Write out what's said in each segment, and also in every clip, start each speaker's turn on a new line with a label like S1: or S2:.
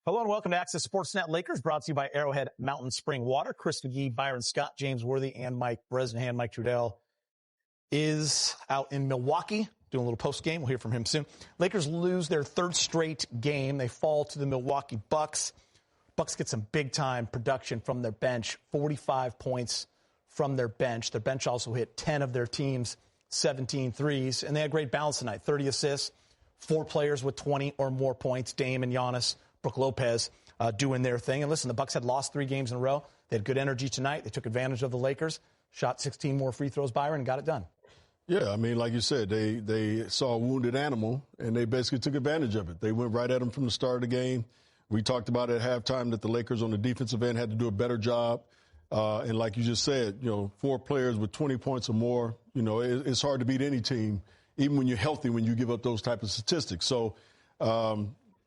S1: Hello and welcome to Access Sportsnet Lakers, brought to you by Arrowhead Mountain Spring Water. Chris McGee, Byron Scott, James Worthy, and Mike Bresnahan. Mike Trudell is out in Milwaukee doing a little post game. We'll hear from him soon. Lakers lose their third straight game. They fall to the Milwaukee Bucks. Bucks get some big-time production from their bench, 45 points from their bench. Their bench also hit 10 of their team's 17 threes, and they had great balance tonight, 30 assists, 4 players with 20 or more points, Dame and Giannis, Brook Lopez doing their thing. And listen, the Bucks had lost 3 games in a row. They had good energy tonight. They took advantage of the Lakers, shot 16 more free throws, Byron, and got it done.
S2: Yeah, I mean, like you said, they saw a wounded animal, and they basically took advantage of it. They went right at them from the start of the game. We talked about at halftime that the Lakers on the defensive end had to do a better job. And like you just said, 4 players with 20 points or more, it's hard to beat any team, even when you're healthy, when you give up those type of statistics. So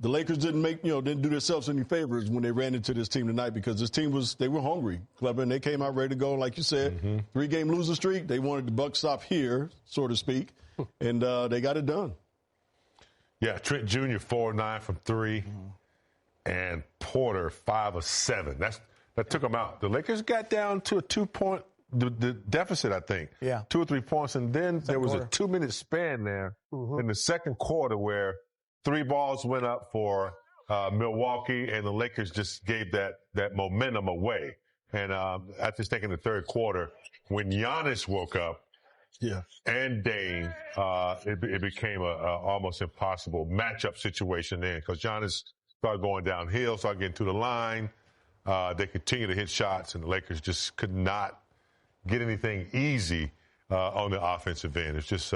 S2: the Lakers didn't do themselves any favors when they ran into this team tonight, because this team they were hungry, clever, and they came out ready to go. Like you said, 3-game losing streak. They wanted the Bucks stop here, so to speak, and they got it done.
S3: Yeah, Trent Jr. 4-9 from 3, and Porter 5 of 7. That took them out. The Lakers got down to a 2-point the deficit, I think.
S1: Yeah,
S3: 2 or 3 points, and then there was a 2-minute span there in the second quarter where 3 balls went up for Milwaukee, and the Lakers just gave that momentum away. And I just think in the third quarter, when Giannis woke up, and Dame, it became a almost impossible matchup situation then, because Giannis started going downhill, started getting to the line. They continued to hit shots, and the Lakers just could not get anything easy on the offensive end. It's just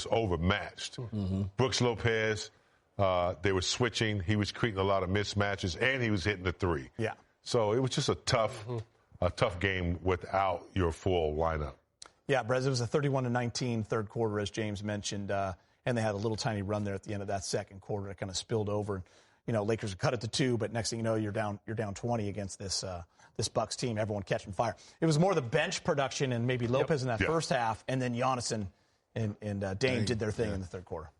S3: overmatched. Brooks Lopez, they were switching. He was creating a lot of mismatches, and he was hitting the 3. Yeah. So it was just a tough game without your full lineup.
S1: Yeah, Brez, it was a 31-19 third quarter, as James mentioned, and they had a little tiny run there at the end of that second quarter. It kind of spilled over. Lakers cut it to 2, but next thing you know, you're down 20 against this Bucks team. Everyone catching fire. It was more the bench production and maybe Lopez in that first half, and then Giannis and Dame did their thing in the third quarter.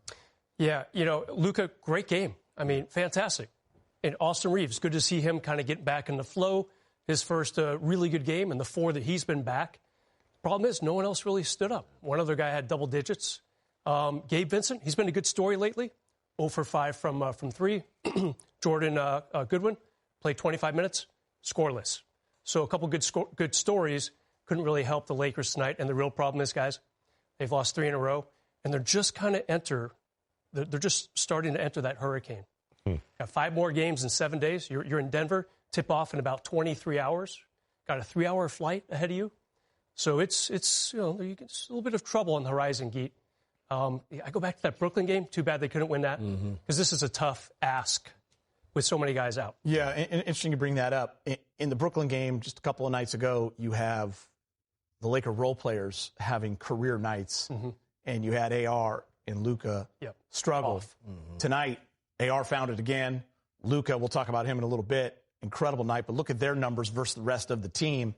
S4: Yeah, Luka, great game. I mean, fantastic. And Austin Reeves, good to see him kind of get back in the flow. His first really good game in the 4 that he's been back. Problem is, no one else really stood up. One other guy had double digits. Gabe Vincent, he's been a good story lately. 0 for 5 from 3. Jordan Goodwin played 25 minutes, scoreless. So a couple good stories. Couldn't really help the Lakers tonight. And the real problem is, guys, they've lost 3 in a row, and they're just they're just starting to enter that hurricane. Got 5 more games in 7 days. You're in Denver. Tip off in about 23 hours. Got a 3-hour flight ahead of you. So it's a little bit of trouble on the horizon, Geet. I go back to that Brooklyn game. Too bad they couldn't win that, because this is a tough ask with so many guys out.
S1: Yeah, and interesting you bring that up. In the Brooklyn game just a couple of nights ago, you have the Laker role players having career nights, and you had AR and Luka struggle. Tonight, AR found it again. Luka, we'll talk about him in a little bit. Incredible night, but look at their numbers versus the rest of the team,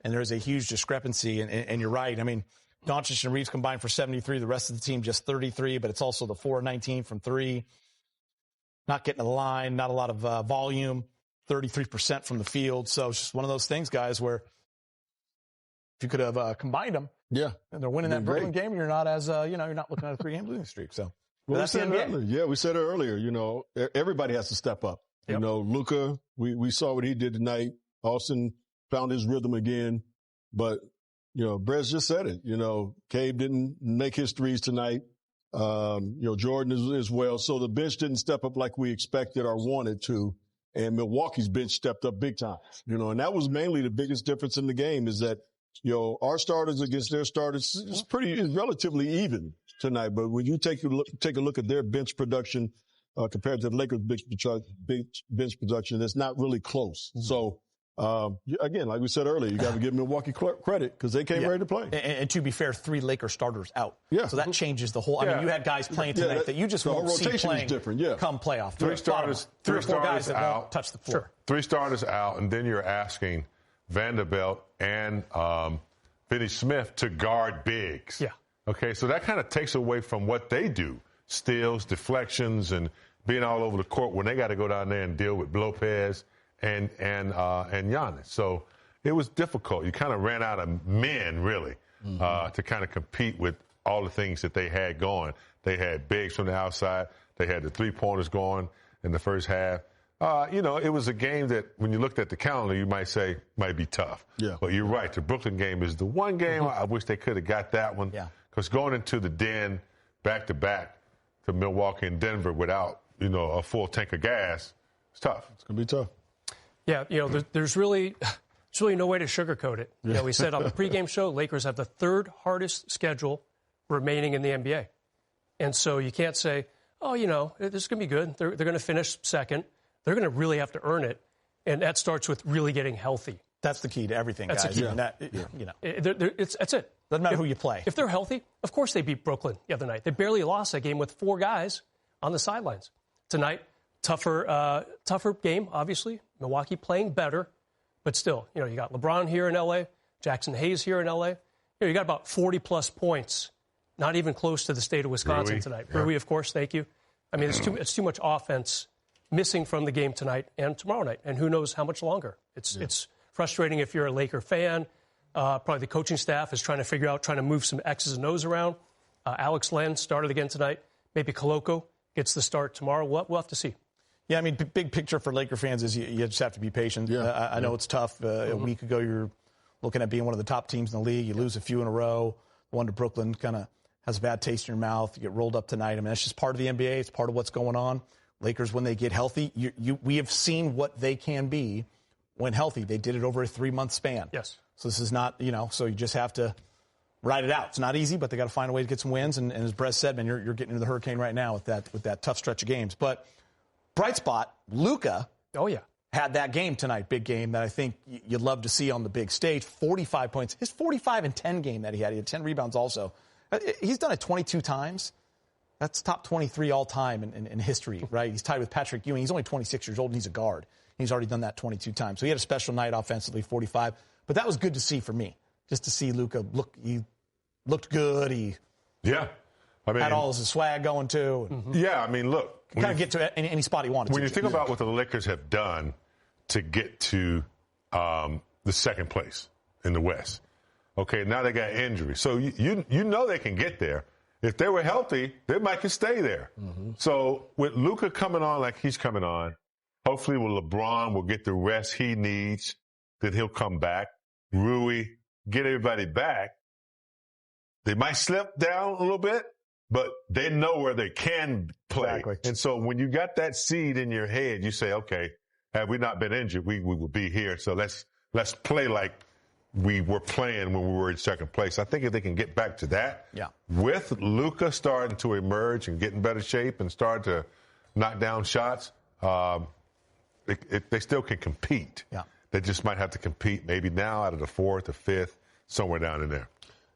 S1: and there's a huge discrepancy, and you're right. I mean, Doncic and Reeves combined for 73. The rest of the team just 33, but it's also the 4-19 from 3. Not getting to the line, not a lot of volume, 33% from the field. So it's just one of those things, guys, where if you could have combined them, and they're winning that Brooklyn game, you're not as you're not looking at a 3-game losing streak. So
S2: well, that's the NBA. Yeah, we said it earlier. Everybody has to step up. Luka, we saw what he did tonight. Austin found his rhythm again, but Brez just said it. Cade didn't make his threes tonight. Jordan as well. So the bench didn't step up like we expected or wanted to. And Milwaukee's bench stepped up big time. And that was mainly the biggest difference in the game, is that, our starters against their starters is relatively even tonight. But when you take a look at their bench production compared to the Lakers' bench production, it's not really close. So, again, like we said earlier, you got to give Milwaukee credit because they came ready to play.
S1: And to be fair, 3 Laker starters out. Yeah. So that changes the whole. I mean, you had guys playing tonight that you just won't see playing come playoff.
S3: 3 starters,
S1: 3 or 4 guys
S3: out,
S1: that won't touch the floor.
S3: Sure. 3 starters out, and then you're asking Vanderbilt and Finney Smith to guard bigs. Yeah. Okay, so that kind of takes away from what they do. Steals, deflections, and being all over the court when they got to go down there and deal with Lopez and Giannis. So it was difficult. You kind of ran out of men, really, to kind of compete with all the things that they had going. They had bigs from the outside. They had the three-pointers going in the first half. It was a game that when you looked at the calendar, you might say might be tough. Yeah. But you're right. The Brooklyn game is the one game I wish they could have got that one. Yeah. Because going into the Den back-to-back to Milwaukee and Denver without, a full tank of gas, it's tough.
S2: It's going to be tough.
S4: Yeah, there's really no way to sugarcoat it. Yeah. We said on the pregame show, Lakers have the third hardest schedule remaining in the NBA. And so you can't say, this is going to be good. They're going to finish second. They're going to really have to earn it. And that starts with really getting healthy.
S1: That's the key to everything,
S4: That's
S1: guys.
S4: The key. That's it.
S1: Doesn't matter who you play.
S4: If they're healthy, of course they beat Brooklyn the other night. They barely lost that game with 4 guys on the sidelines. Tonight, tougher game, obviously. Milwaukee playing better. But still, you got LeBron here in L.A., Jackson Hayes here in L.A. You got about 40-plus points, not even close to the state of Wisconsin
S3: Rui.
S4: tonight.
S3: Yeah.
S4: Rui, of course, thank you. I mean, it's too much offense missing from the game tonight and tomorrow night, and who knows how much longer. It's frustrating if you're a Laker fan. Probably the coaching staff is trying to move some X's and O's around. Alex Len started again tonight. Maybe Koloko gets the start tomorrow. We'll have to see.
S1: Yeah, I mean, big picture for Laker fans is you just have to be patient. Yeah. I know it's tough. A week ago, you're looking at being one of the top teams in the league. You lose a few in a row. One to Brooklyn kind of has a bad taste in your mouth. You get rolled up tonight. I mean, that's just part of the NBA. It's part of what's going on. Lakers, when they get healthy, we have seen what they can be when healthy. They did it over a 3-month span.
S4: Yes.
S1: So this is not, so you just have to ride it out. It's not easy, but they got to find a way to get some wins. And as Brez said, man, you're getting into the hurricane right now with that tough stretch of games. But bright spot, Luka.
S4: Oh, yeah.
S1: Had that game tonight, big game that I think you'd love to see on the big stage. 45 points. His 45-10 game that he had 10 rebounds also. He's done it 22 times. That's top 23 all time in history, right? He's tied with Patrick Ewing. He's only 26 years old, and he's a guard. He's already done that 22 times. So he had a special night offensively, 45. But that was good to see for me, just to see Luka he looked good. He had all his swag going, too.
S3: Yeah, I mean, look.
S1: Kind of get to any spot he wanted to.
S3: When you think about what the Lakers have done to get to the second place in the West, okay, now they got injuries. So you know they can get there. If they were healthy, they might could stay there. So with Luka coming on like he's coming on, hopefully with LeBron will get the rest he needs, then he'll come back. Rui, get everybody back. They might slip down a little bit, but they know where they can play.
S1: Exactly.
S3: And so when you got that seed in your head, you say, okay, had we not been injured, we would be here. So let's play like we were playing when we were in second place. I think if they can get back to that, with Luka starting to emerge and get in better shape and start to knock down shots, they still can compete. Yeah. They just might have to compete maybe now out of the 4th or 5th, somewhere down in there.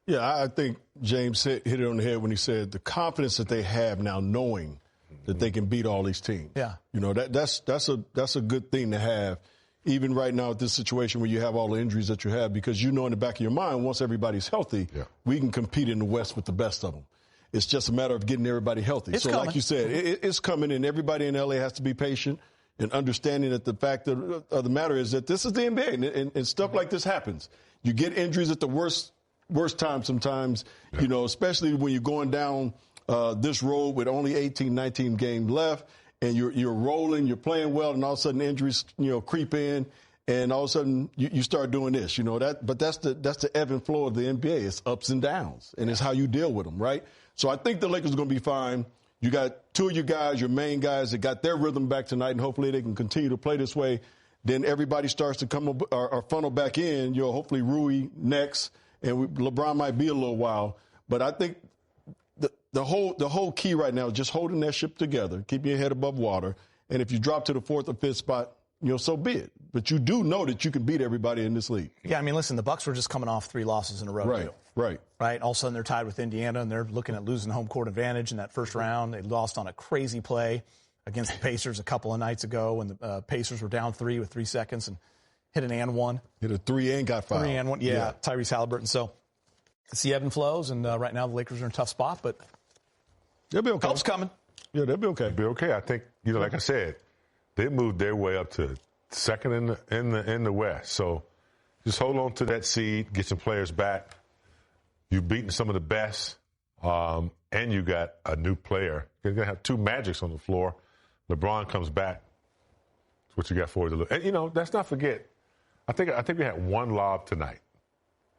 S2: Yeah, I think James hit it on the head when he said the confidence that they have now knowing that they can beat all these teams.
S1: Yeah.
S2: That's a good thing to have, even right now at this situation where you have all the injuries that you have, because in the back of your mind, once everybody's healthy, we can compete in the West with the best of them. It's just a matter of getting everybody healthy.
S1: It's coming.
S2: Like you said, it's coming, and everybody in L.A. has to be patient and understanding that the fact of the matter is that this is the NBA, and stuff like this happens. You get injuries at the worst time sometimes, especially when you're going down this road with only 18, 19 games left, and you're rolling, you're playing well, and all of a sudden injuries, creep in, and all of a sudden you start doing this, But that's the ebb and flow of the NBA. It's ups and downs, and it's how you deal with them, right? So I think the Lakers are going to be fine. You got 2 of your guys, your main guys, that got their rhythm back tonight, and hopefully they can continue to play this way. Then everybody starts to come or funnel back in. Hopefully Rui next, and LeBron might be a little while. But I think the whole key right now is just holding that ship together, keep your head above water. And if you drop to the 4th or 5th spot, so be it. But you do know that you can beat everybody in this league.
S1: Yeah, I mean, listen, the Bucks were just coming off 3 losses in a row.
S2: Right.
S1: All of a sudden they're tied with Indiana, and they're looking at losing home court advantage in that first round. They lost on a crazy play against the Pacers a couple of nights ago when the Pacers were down 3 with 3 seconds and hit an and one.
S2: Hit a 3 and got fouled.
S1: 3 and 1, yeah. Tyrese Halliburton. So it's the ebb and flows, and right now the Lakers are in a tough spot, but
S2: they'll be okay.
S1: Help's coming.
S2: Yeah, they'll be okay.
S3: They'll be okay. I think, like I said, they moved their way up to second in the West. So just hold on to that seed, get some players back. You've beaten some of the best, and you got a new player. You're going to have two Magics on the floor. LeBron comes back. That's what you got for you to look. And, let's not forget, I think we had one lob tonight.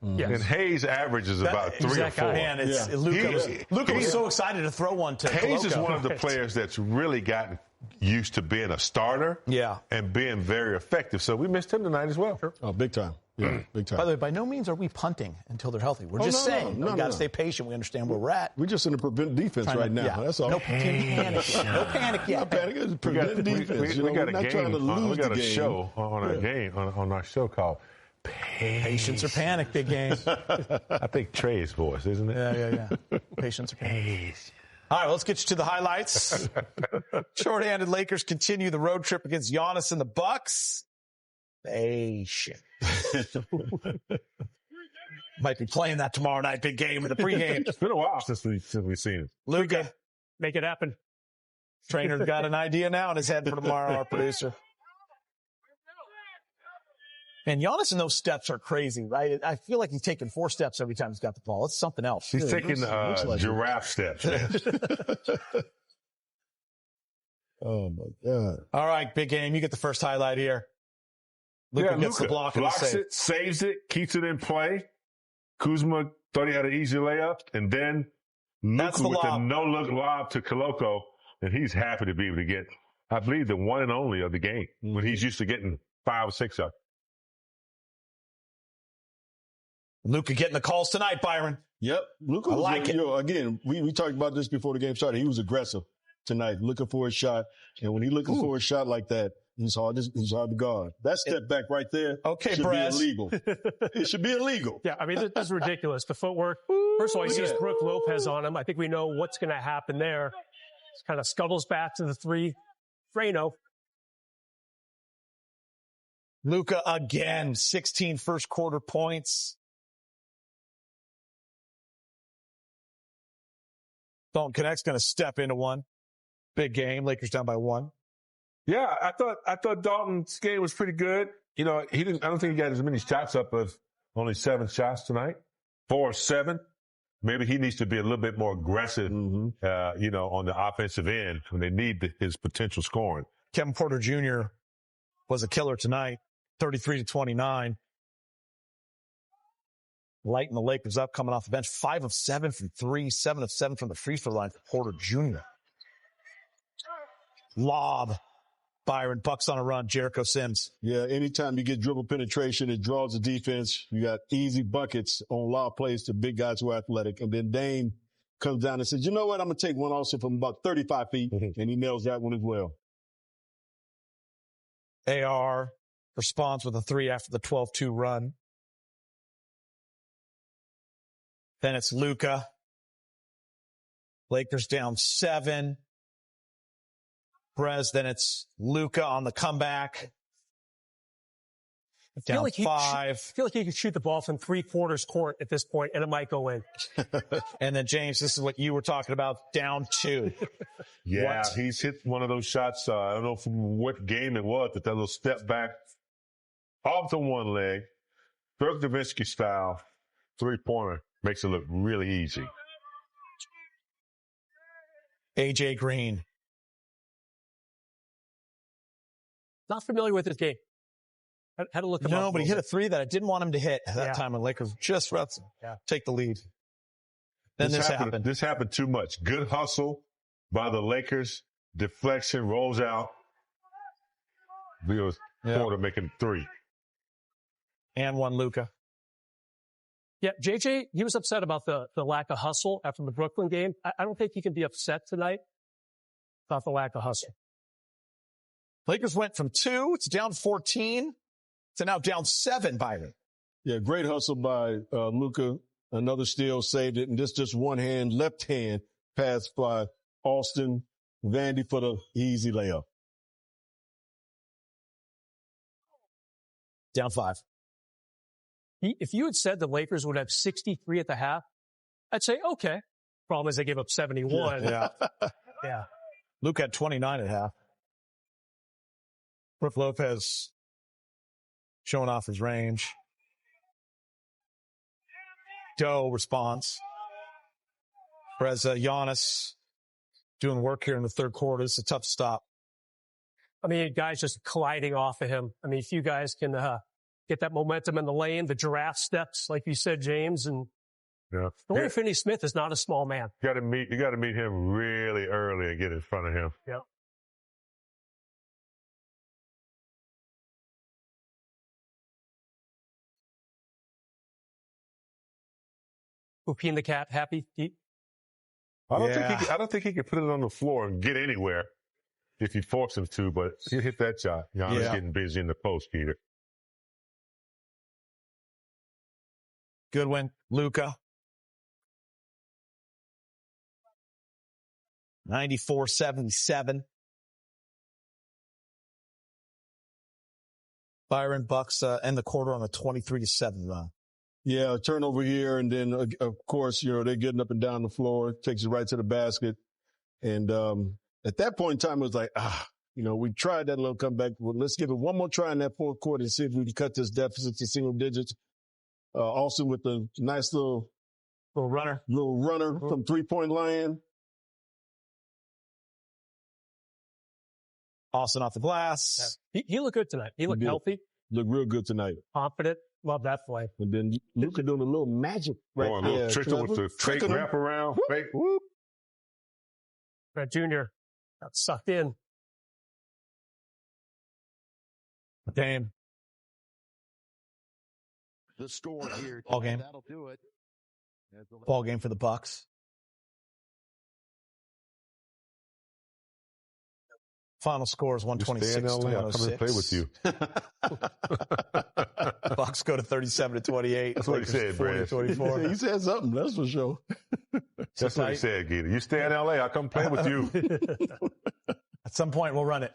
S4: Yes.
S3: And Hayes' average is about 3 or 4.
S1: Man, Luka was so excited to throw one to
S3: Hayes
S1: Koloko.
S3: is one of the players that's really gotten used to being a starter and being very effective. So we missed him tonight as well.
S2: Sure. Oh, big time. Yeah, big time.
S1: By the way, by no means are we punting until they're healthy. We're just saying we got to stay patient. We understand where we're at.
S2: We're just in the prevent defense right now. Yeah. That's all.
S1: No panic. No panic yet.
S2: Not panic. It's prevent defense.
S3: We got a game. We got a
S2: game.
S3: show on our game on our show called
S1: Patience or panic, big game.
S3: I think Trey's voice, isn't it?
S1: Yeah. Patience or panic. All right, let's get you to the highlights. Short-handed Lakers continue the road trip against Giannis and the Bucks. Patient. Might be playing that tomorrow night, big game in the pregame.
S3: It's been a while since we've seen it.
S1: Luka,
S4: make it happen.
S1: Trainer's got an idea now in his head for tomorrow, our producer. And Giannis in those steps are crazy, right? I feel like he's taking 4 steps every time he's got the ball. It's something else.
S3: He's taking giraffe steps.
S2: Oh, my God.
S1: All right, big game. You get the first highlight here. Luka gets the block and
S3: blocks it, saves it, keeps it in play. Kuzma thought he had an easy layup, and then Luka with the no-look lob to Koloko, and he's happy to be able to get, I believe, the one and only of the game when he's used to getting 5 or 6 up.
S1: Luka getting the calls tonight, Byron.
S2: Yep. Luka was like it. Again, we talked about this before the game started. He was aggressive tonight, looking for a shot. And when he's looking for a shot like that, he's hard to guard. That step back right there should be illegal. It should be illegal.
S4: Yeah, I mean, this is ridiculous. The footwork. First of all, he sees Brook Lopez on him. I think we know what's going to happen there. Just kind of scuttles back to the 3. Frano.
S1: Luka again, 16 first quarter points. Dalton Connect's going to step into one. Big game. Lakers down by 1.
S3: Yeah, I thought Dalton's game was pretty good. I don't think he got as many shots up as only 7 shots tonight. 4 or 7. Maybe he needs to be a little bit more aggressive, on the offensive end when they need his potential scoring.
S1: Kevin Porter Jr. was a killer tonight. 33-29. Lighting the Lakers up, coming off the bench. 5 of 7 from 3, 7 of 7 from the free throw line for Porter Jr. Lob. Byron, Bucks on a run. Jericho Sims.
S2: Yeah, anytime you get dribble penetration, it draws the defense. You got easy buckets on lob plays to big guys who are athletic. And then Dame comes down and says, you know what, I'm going to take one also from about 35 feet. And he nails that one as well.
S1: AR responds with a 3 after the 12-2 run. Then it's Luka. Lakers down 7. Brez, then it's Luka on the comeback. Down 5.
S4: I feel like he could shoot the ball from 3/4 court at this point, and it might go in.
S1: And then, James, this is what you were talking about, down 2.
S3: Yeah, he's hit one of those shots. I don't know from what game it was, but that little step back off the one leg, Dirk Nowitzki style, 3-pointer. Makes it look really easy.
S1: A.J. Green.
S4: Not familiar with this game. Had to look him up.
S1: No, but he hit a 3 that I didn't want him to hit at that time when Lakers just take the lead. Then this happened.
S3: This happened too much. Good hustle by the Lakers. Deflection, rolls out. Porter making 3.
S1: And one Luka.
S4: Yeah, JJ, he was upset about the lack of hustle after the Brooklyn game. I don't think he can be upset tonight about the lack of hustle.
S1: Lakers went from 2 to down 14 to now down 7, Byron.
S2: Yeah, great hustle by Luka. Another steal, saved it. And this just one hand, left hand pass by Austin Vandy for the easy layup.
S1: Down 5.
S4: If you had said the Lakers would have 63 at the half, I'd say, okay. Problem is they gave up 71.
S1: Yeah.
S4: Yeah.
S1: Luke had 29 at half. Brook Lopez showing off his range. Doe responds. Whereas Giannis doing work here in the third quarter. It's a tough stop.
S4: I mean, guys just colliding off of him. I mean, if you guys can get that momentum in the lane, the giraffe steps, like you said, James, and Dorian Finney-Smith is not a small man.
S3: You got to meet him really early and get in front of him.
S4: Yeah. Whooping the cat, happy?
S3: I don't think he could put it on the floor and get anywhere if you force him to, but he'll hit that shot. Giannis getting busy in the post, Peter.
S1: Goodwin, Luka. 94-77. Byron Bucks end the quarter on a 23-7 run.
S2: Yeah, turnover here, and then, of course, they're getting up and down the floor, takes it right to the basket. And at that point in time, it was like, we tried that little comeback. Well, let's give it one more try in that fourth quarter and see if we can cut this deficit to single digits. Also with the nice little runner from three-point line.
S1: Austin off the glass.
S4: Yeah. He looked good tonight. He looked healthy.
S2: Looked real good tonight.
S4: Confident. Love that play.
S2: And then Luka doing a little magic right there.
S3: A little trickle with the fake wraparound. Fake whoop.
S4: Brett Jr. got sucked in.
S1: Dame.
S5: The score here.
S1: Ball game.
S5: That'll do it.
S1: Ball game for the Bucks. Final score is 126-106.
S3: I'll come and play with you.
S1: Bucks go to 37-28.
S3: That's what he said, Brad.
S1: 40-24.
S2: He said something, that's for sure.
S3: That's what he said, Gator. You stay in L.A., I'll come play with you.
S1: At some point, we'll run it.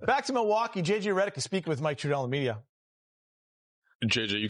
S1: Back to Milwaukee. J.J. Redick is speaking with Mike Trudell in the media.
S6: JJ, you